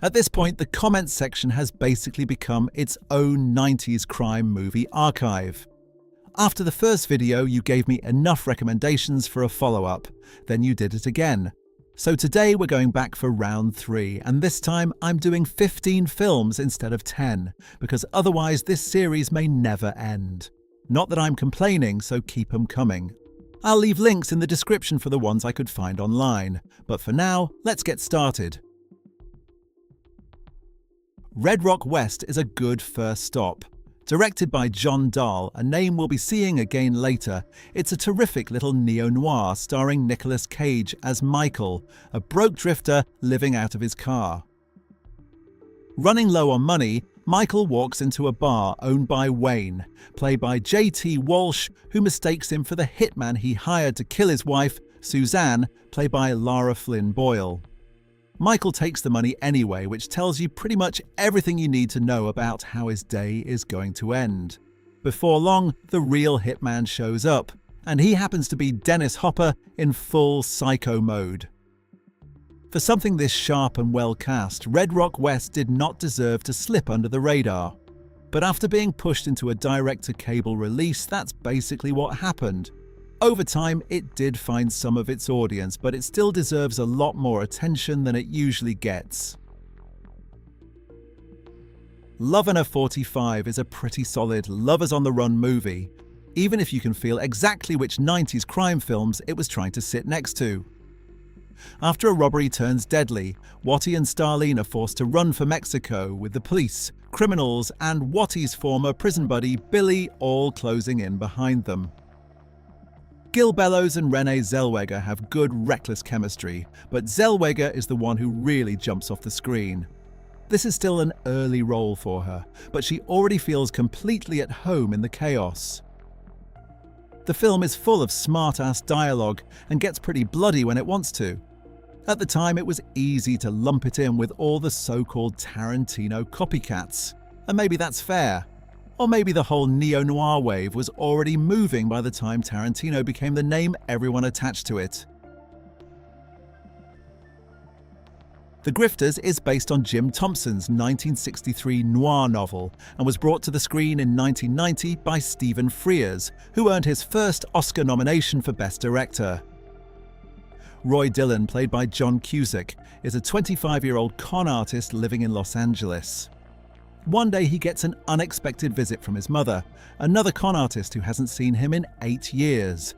At this point, the comments section has basically become its own 90s crime movie archive. After the first video, you gave me enough recommendations for a follow-up. Then you did it again. So today we're going back for round 3, and this time I'm doing 15 films instead of 10, because otherwise this series may never end. Not that I'm complaining, so keep them coming. I'll leave links in the description for the ones I could find online, but for now, let's get started. Gridlock'd West is a good first stop. Directed by John Dahl, a name we'll be seeing again later, it's a terrific little neo-noir starring Nicolas Cage as Michael, a broke drifter living out of his car. Running low on money, Michael walks into a bar owned by Wayne, played by J.T. Walsh, who mistakes him for the hitman he hired to kill his wife, Suzanne, played by Lara Flynn Boyle. Michael takes the money anyway, which tells you pretty much everything you need to know about how his day is going to end. Before long, the real hitman shows up, and he happens to be Dennis Hopper in full psycho mode. For something this sharp and well cast, Gridlock'd West did not deserve to slip under the radar. But after being pushed into a direct-to-cable release, that's basically what happened. Over time, it did find some of its audience, but it still deserves a lot more attention than it usually gets. Love and a 45 is a pretty solid lovers-on-the-run movie, even if you can feel exactly which 90s crime films it was trying to sit next to. After a robbery turns deadly, Watty and Starlene are forced to run for Mexico with the police, criminals, and Watty's former prison buddy Billy all closing in behind them. Gil Bellows and Renee Zellweger have good, reckless chemistry, but Zellweger is the one who really jumps off the screen. This is still an early role for her, but she already feels completely at home in the chaos. The film is full of smart-ass dialogue and gets pretty bloody when it wants to. At the time, it was easy to lump it in with all the so-called Tarantino copycats, and maybe that's fair. Or maybe the whole neo-noir wave was already moving by the time Tarantino became the name everyone attached to it. The Grifters is based on Jim Thompson's 1963 noir novel and was brought to the screen in 1990 by Stephen Frears, who earned his first Oscar nomination for Best Director. Roy Dillon, played by John Cusack, is a 25-year-old con artist living in Los Angeles. One day he gets an unexpected visit from his mother, another con artist who hasn't seen him in 8 years.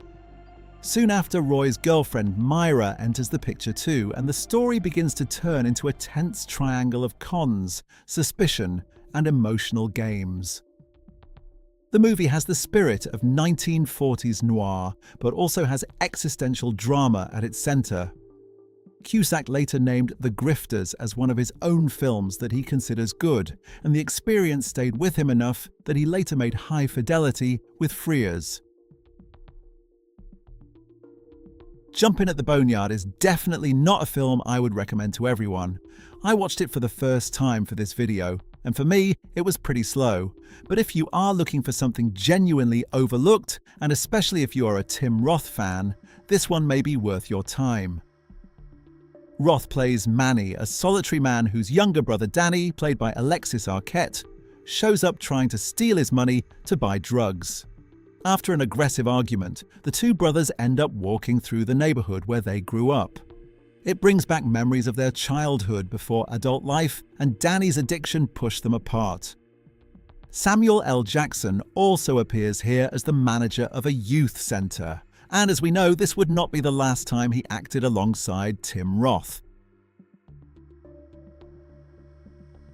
Soon after, Roy's girlfriend Myra enters the picture too, and the story begins to turn into a tense triangle of cons, suspicion, and emotional games. The movie has the spirit of 1940s noir, but also has existential drama at its center. Cusack later named The Grifters as one of his own films that he considers good, and the experience stayed with him enough that he later made High Fidelity with Frears. Jumpin at the Boneyard is definitely not a film I would recommend to everyone. I watched it for the first time for this video, and for me, it was pretty slow. But if you are looking for something genuinely overlooked, and especially if you are a Tim Roth fan, this one may be worth your time. Roth plays Manny, a solitary man whose younger brother Danny, played by Alexis Arquette, shows up trying to steal his money to buy drugs. After an aggressive argument, the two brothers end up walking through the neighborhood where they grew up. It brings back memories of their childhood before adult life, and Danny's addiction pushed them apart. Samuel L. Jackson also appears here as the manager of a youth center. And as we know, this would not be the last time he acted alongside Tim Roth.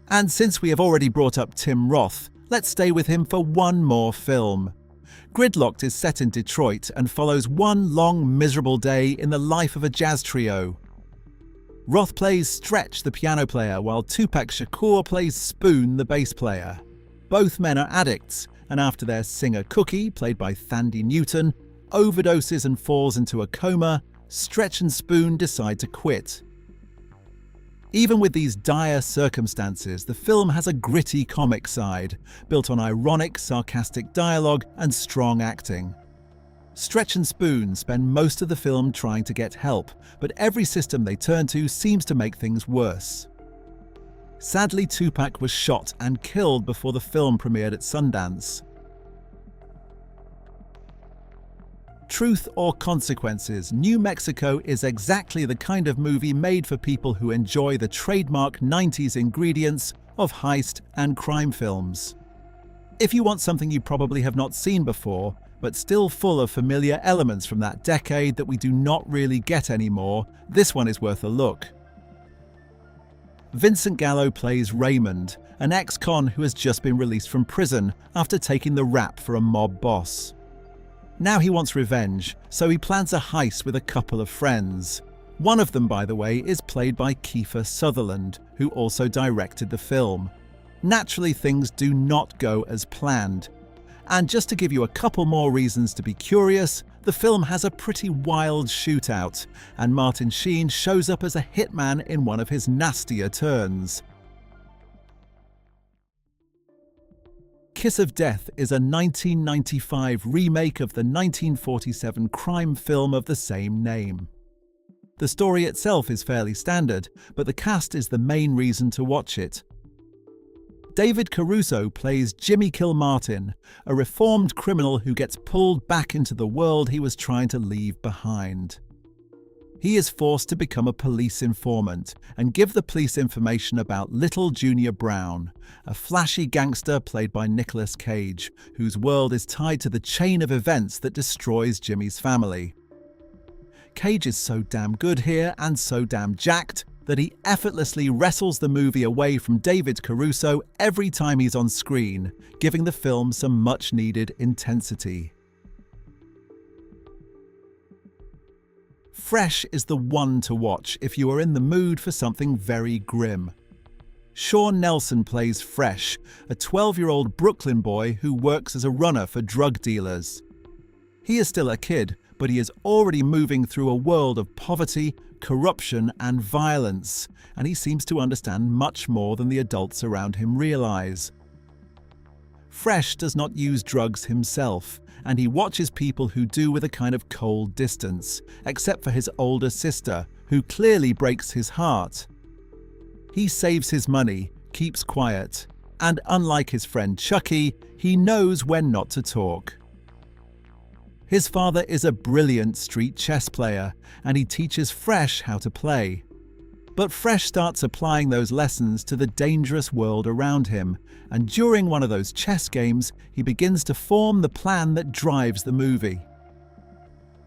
And since we have already brought up Tim Roth, let's stay with him for one more film. Gridlock'd is set in Detroit and follows one long, miserable day in the life of a jazz trio. Roth plays Stretch, the piano player, while Tupac Shakur plays Spoon, the bass player. Both men are addicts, and after their singer Cookie, played by Thandie Newton, overdoses and falls into a coma, Stretch and Spoon decide to quit. Even with these dire circumstances, the film has a gritty comic side, built on ironic, sarcastic dialogue and strong acting. Stretch and Spoon spend most of the film trying to get help, but every system they turn to seems to make things worse. Sadly, Tupac was shot and killed before the film premiered at Sundance. Truth or Consequences, New Mexico is exactly the kind of movie made for people who enjoy the trademark 90s ingredients of heist and crime films. If you want something you probably have not seen before, but still full of familiar elements from that decade that we do not really get anymore, this one is worth a look. Vincent Gallo plays Raymond, an ex-con who has just been released from prison after taking the rap for a mob boss. Now he wants revenge, so he plans a heist with a couple of friends. One of them, by the way, is played by Kiefer Sutherland, who also directed the film. Naturally, things do not go as planned. And just to give you a couple more reasons to be curious, the film has a pretty wild shootout, and Martin Sheen shows up as a hitman in one of his nastier turns. Kiss of Death is a 1995 remake of the 1947 crime film of the same name. The story itself is fairly standard, but the cast is the main reason to watch it. David Caruso plays Jimmy Kilmartin, a reformed criminal who gets pulled back into the world he was trying to leave behind. He is forced to become a police informant and give the police information about Little Junior Brown, a flashy gangster played by Nicolas Cage, whose world is tied to the chain of events that destroys Jimmy's family. Cage is so damn good here and so damn jacked that he effortlessly wrestles the movie away from David Caruso every time he's on screen, giving the film some much-needed intensity. Fresh is the one to watch if you are in the mood for something very grim. Sean Nelson plays Fresh, a 12-year-old Brooklyn boy who works as a runner for drug dealers. He is still a kid, but he is already moving through a world of poverty, corruption, and violence, and he seems to understand much more than the adults around him realize. Fresh does not use drugs himself, and he watches people who do with a kind of cold distance, except for his older sister, who clearly breaks his heart. He saves his money, keeps quiet, and unlike his friend Chucky, he knows when not to talk. His father is a brilliant street chess player, and he teaches Fresh how to play. But Fresh starts applying those lessons to the dangerous world around him, and during one of those chess games, he begins to form the plan that drives the movie.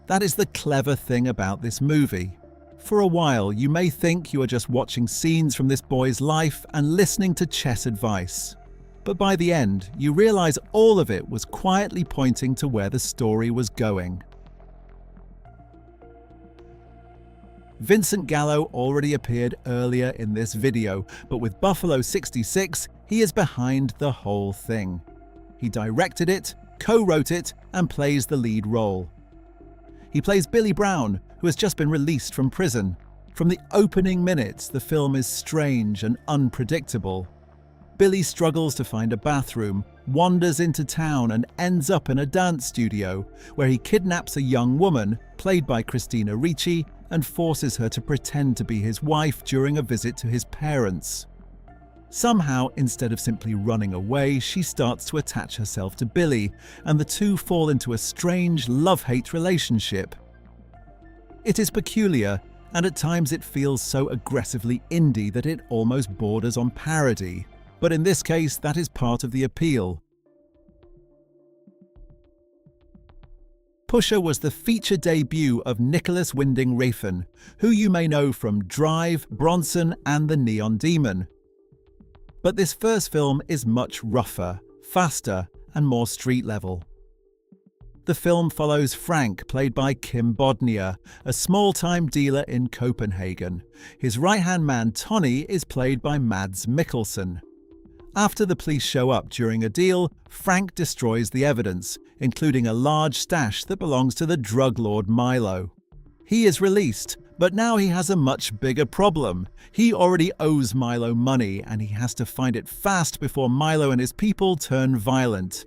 That is the clever thing about this movie. For a while, you may think you are just watching scenes from this boy's life and listening to chess advice. But by the end, you realize all of it was quietly pointing to where the story was going. Vincent Gallo already appeared earlier in this video, but with Buffalo 66, he is behind the whole thing. He directed it, co-wrote it, and plays the lead role. He plays Billy Brown, who has just been released from prison. From the opening minutes, the film is strange and unpredictable. Billy struggles to find a bathroom, wanders into town, and ends up in a dance studio, where he kidnaps a young woman, played by Christina Ricci, and forces her to pretend to be his wife during a visit to his parents. Somehow, instead of simply running away, she starts to attach herself to Billy, and the two fall into a strange love-hate relationship. It is peculiar, and at times it feels so aggressively indie that it almost borders on parody. But in this case, that is part of the appeal. Pusher was the feature debut of Nicholas Winding Refn, who you may know from Drive, Bronson, and The Neon Demon. But this first film is much rougher, faster, and more street level. The film follows Frank, played by Kim Bodnia, a small-time dealer in Copenhagen. His right-hand man, Tony, is played by Mads Mikkelsen. After the police show up during a deal, Frank destroys the evidence, including a large stash that belongs to the drug lord Milo. He is released, but now he has a much bigger problem. He already owes Milo money, and he has to find it fast before Milo and his people turn violent.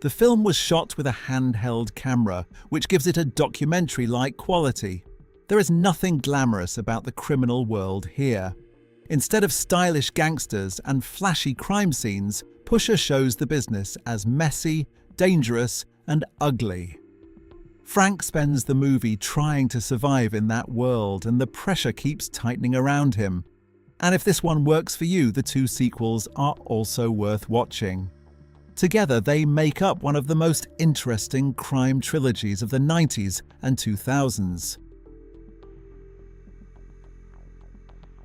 The film was shot with a handheld camera, which gives it a documentary-like quality. There is nothing glamorous about the criminal world here. Instead of stylish gangsters and flashy crime scenes, Pusher shows the business as messy, dangerous, and ugly. Frank spends the movie trying to survive in that world, and the pressure keeps tightening around him. And if this one works for you, the two sequels are also worth watching. Together, they make up one of the most interesting crime trilogies of the 90s and 2000s.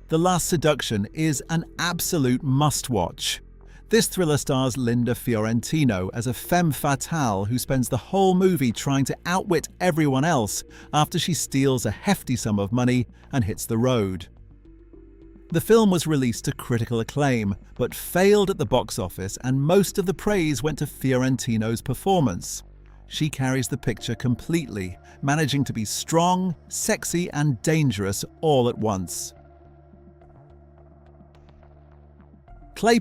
The Last Seduction is an absolute must-watch. This thriller stars Linda Fiorentino as a femme fatale who spends the whole movie trying to outwit everyone else after she steals a hefty sum of money and hits the road. The film was released to critical acclaim, but failed at the box office, and most of the praise went to Fiorentino's performance. She carries the picture completely, managing to be strong, sexy, and dangerous all at once.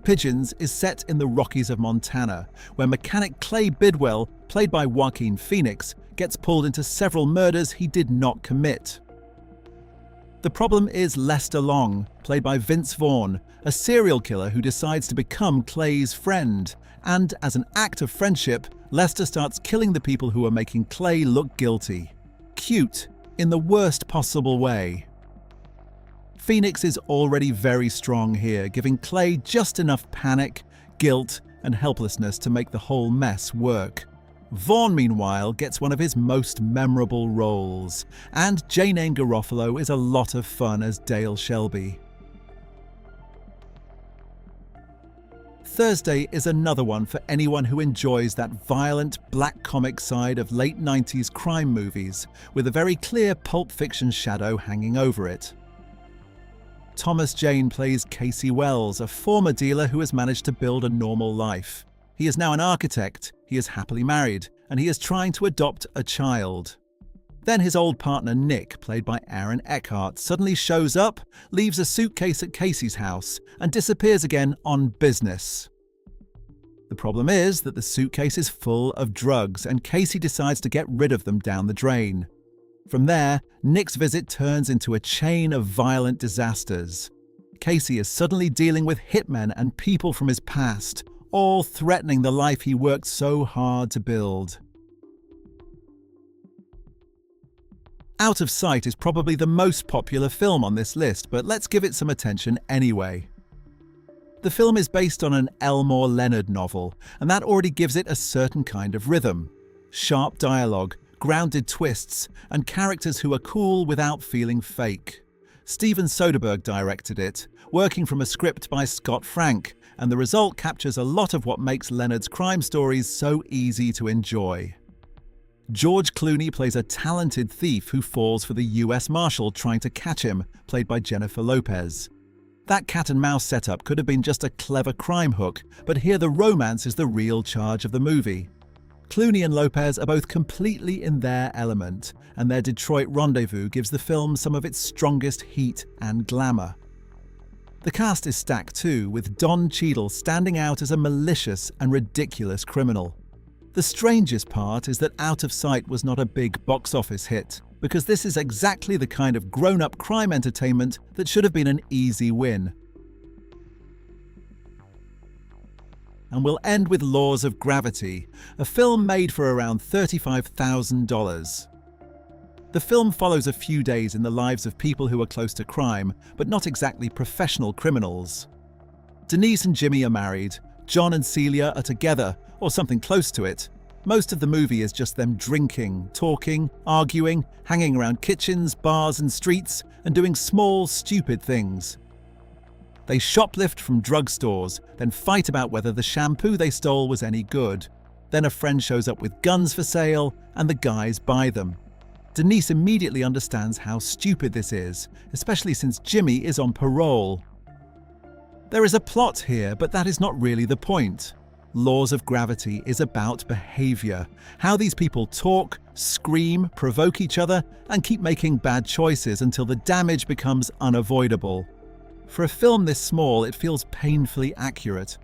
Pigeons is set in the Rockies of Montana, where mechanic Clay Bidwell, played by Joaquin Phoenix, gets pulled into several murders he did not commit. The problem is Lester Long, played by Vince Vaughn, a serial killer who decides to become Clay's friend, and as an act of friendship, Lester starts killing the people who are making Clay look guilty. Cute, in the worst possible way. Phoenix is already very strong here, giving Clay just enough panic, guilt, and helplessness to make the whole mess work. Vaughn, meanwhile, gets one of his most memorable roles, and Jane Garofalo is a lot of fun as Dale Shelby. Thursday is another one for anyone who enjoys that violent, black comic side of late 90s crime movies, with a very clear Pulp Fiction shadow hanging over it. Thomas Jane plays Casey Wells, a former dealer who has managed to build a normal life. He is now an architect, he is happily married, and he is trying to adopt a child. Then his old partner Nick, played by Aaron Eckhart, suddenly shows up, leaves a suitcase at Casey's house, and disappears again on business. The problem is that the suitcase is full of drugs, and Casey decides to get rid of them down the drain. From there, Nick's visit turns into a chain of violent disasters. Casey is suddenly dealing with hitmen and people from his past, all threatening the life he worked so hard to build. Out of Sight is probably the most popular film on this list, but let's give it some attention anyway. The film is based on an Elmore Leonard novel, and that already gives it a certain kind of rhythm. Sharp dialogue, grounded twists, and characters who are cool without feeling fake. Steven Soderbergh directed it, working from a script by Scott Frank, and the result captures a lot of what makes Leonard's crime stories so easy to enjoy. George Clooney plays a talented thief who falls for the US Marshal trying to catch him, played by Jennifer Lopez. That cat and mouse setup could have been just a clever crime hook, but here the romance is the real charge of the movie. Clooney and Lopez are both completely in their element, and their Detroit rendezvous gives the film some of its strongest heat and glamour. The cast is stacked too, with Don Cheadle standing out as a malicious and ridiculous criminal. The strangest part is that Out of Sight was not a big box office hit, because this is exactly the kind of grown-up crime entertainment that should have been an easy win. And we'll end with Laws of Gravity, a film made for around $35,000. The film follows a few days in the lives of people who are close to crime, but not exactly professional criminals. Denise and Jimmy are married, John and Celia are together, or something close to it. Most of the movie is just them drinking, talking, arguing, hanging around kitchens, bars and streets, and doing small, stupid things. They shoplift from drugstores, then fight about whether the shampoo they stole was any good. Then a friend shows up with guns for sale, and the guys buy them. Denise immediately understands how stupid this is, especially since Jimmy is on parole. There is a plot here, but that is not really the point. Laws of Gravity is about behavior, how these people talk, scream, provoke each other, and keep making bad choices until the damage becomes unavoidable. For a film this small, it feels painfully accurate.